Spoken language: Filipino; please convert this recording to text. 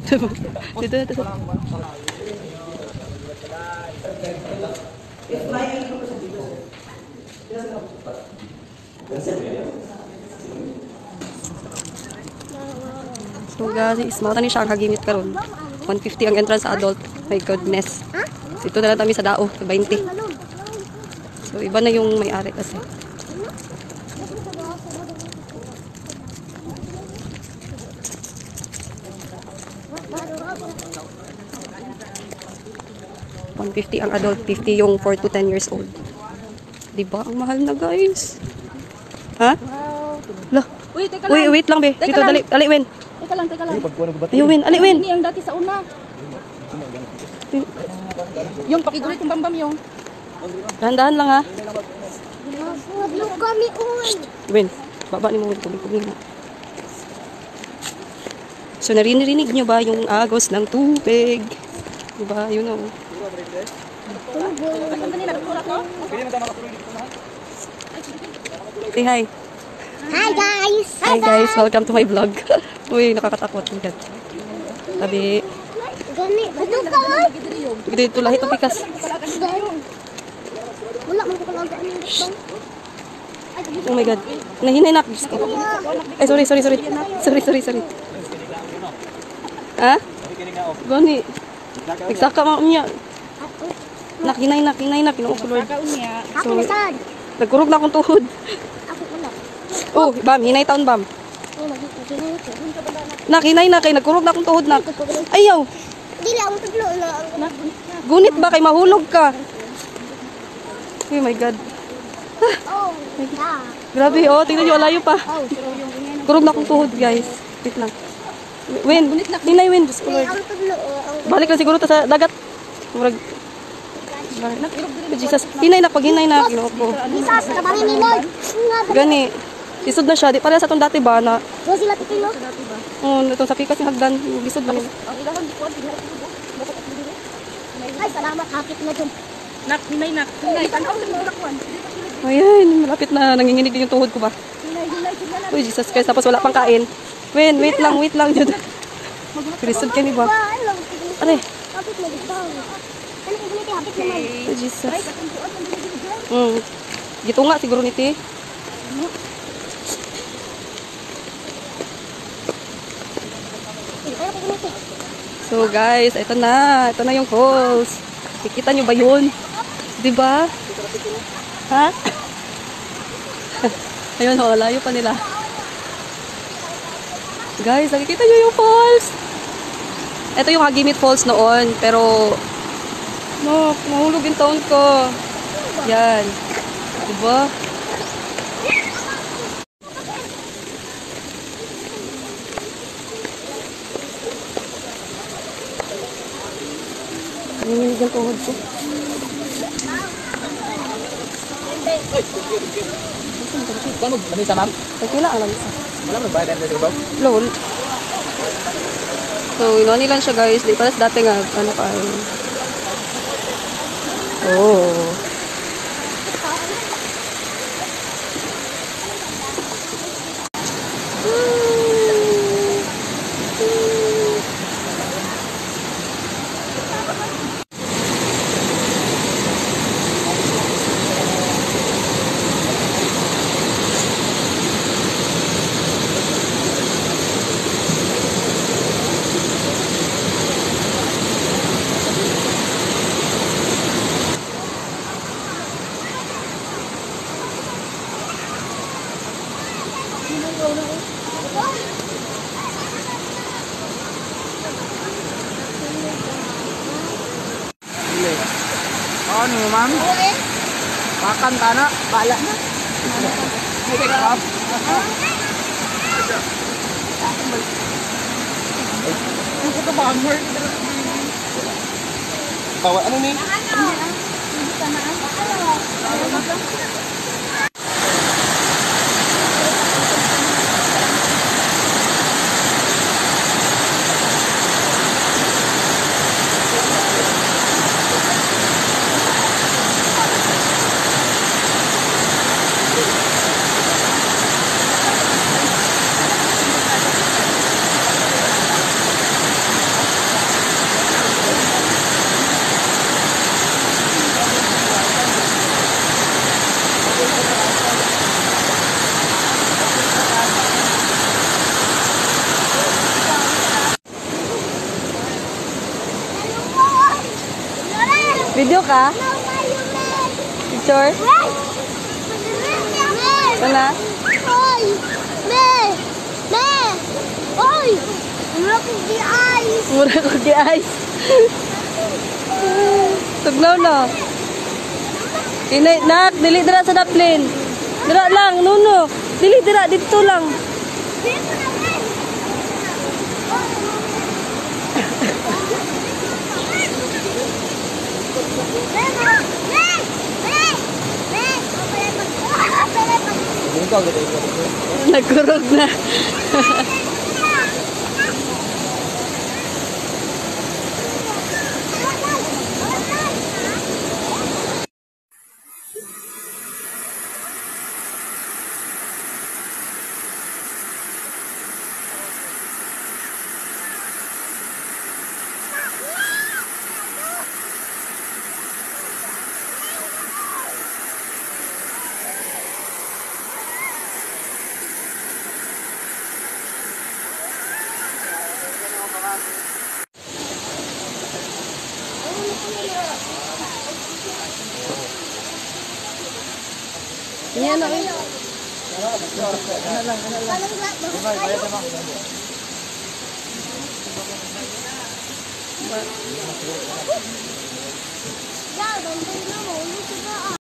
Dito. So guys, mao ni siya ang hagimit karon. 150 ang entrance sa adult. My goodness. Dito na lang kami sa dao, 20. So iba na yung may-ari kasi. $150 ang adult, 50 yung 4 to 10 years old. Diba? Ang mahal na guys. Ha? Lah. Wait lang be. Dito, dali, Win. Teka lang. Ayaw, Win. Ali, Win. Ini ang dati sa una. Yung pakigulit yung bambam yung. Dahan-dahan lang ha. Look kami on. Win, baba ni mo. Kubig na. So, narinig nyo ba yung agos ng tubig? Diba? Yun o. Say hi. Hi guys. Hi guys, welcome to my vlog. Uy, nakakatakot. Sabi, Gani, ito ka lang. dito lahit ang pikas. Wala man ko lang gani. Oh my god. Nahinay na. Ay, sorry. Ha? Gani. Nagsaka mo niya. Nakinay na. Pinuok ko Lord. Ako na sad. Nagkurog na akong tuhod. Ako wala. Oh, Bam. Hinay taon, Bam. Nakinay na kay nagkurog na akong tuhod na. Ayaw. Dili ako tudlo na. Gunit ba kay mahulog ka? Oh my god. Oh, yeah. Grabe, oh. Tingnan nyo, alayo pa. Kurog na akong tuhod, guys. Wait lang. Win. Hinay, Win. Diyos ko, Lord. Ang tudlo Balik na siguro ta sa dagat. Murag. Balik na. Jesus. Hinay na. Pag hinay na. Ginoo ko. Bisas kabahin ni Lord. Gani. Isod na siya. Di pala sa itong dati ba na. Do sila tikilo. Itong sa pikas yung hagdan. Isod na. Ang ilahon di ko ay salamat hapit na dun. Hinay. Tanaw sa mga lakwan. Ayan. Malapit na. Nanginginig din yung tuhod ko ba. Hinay. Uy, Jesus Christ. Tapos wala pang kain. Win, wait lang. Pilisod ka ni ba? Ano eh? Hapit na dito. Ano ko ganito hapit naman. Oh, Jesus. Gitunga siguro niti. So guys, ito na yung falls. Kikita nyo ba yun? Diba? Ha? Ayun, layo pa nila. Guys, nakikita nyo yung falls. Ito yung Hagimit Falls noon, pero mahulog yung taon ko. Yan. Diba? Nanginig ang tuhod ko. Lamisa, ma'am? Kailan ang lamisa? Wala mo ba dahil sa Lol. So, inuha nilang siya guys. Di paras dati nga, ano ka. Oh. Ano, ma'am? Makan ka na? Bala na. Pick up. Ano ka ba? Bawa, ano ni? Video ka? Picture? Wala? Hoy! Me! Me! Hoy! Mura ko di ice! Mura ko di ice. Tugnaw na. Inay, nak, dili dira sa daplin. Dira lang, nuno. Dili dira, dito lang. Dito na, me! Nagkurog na. Yan na. Yeah, don't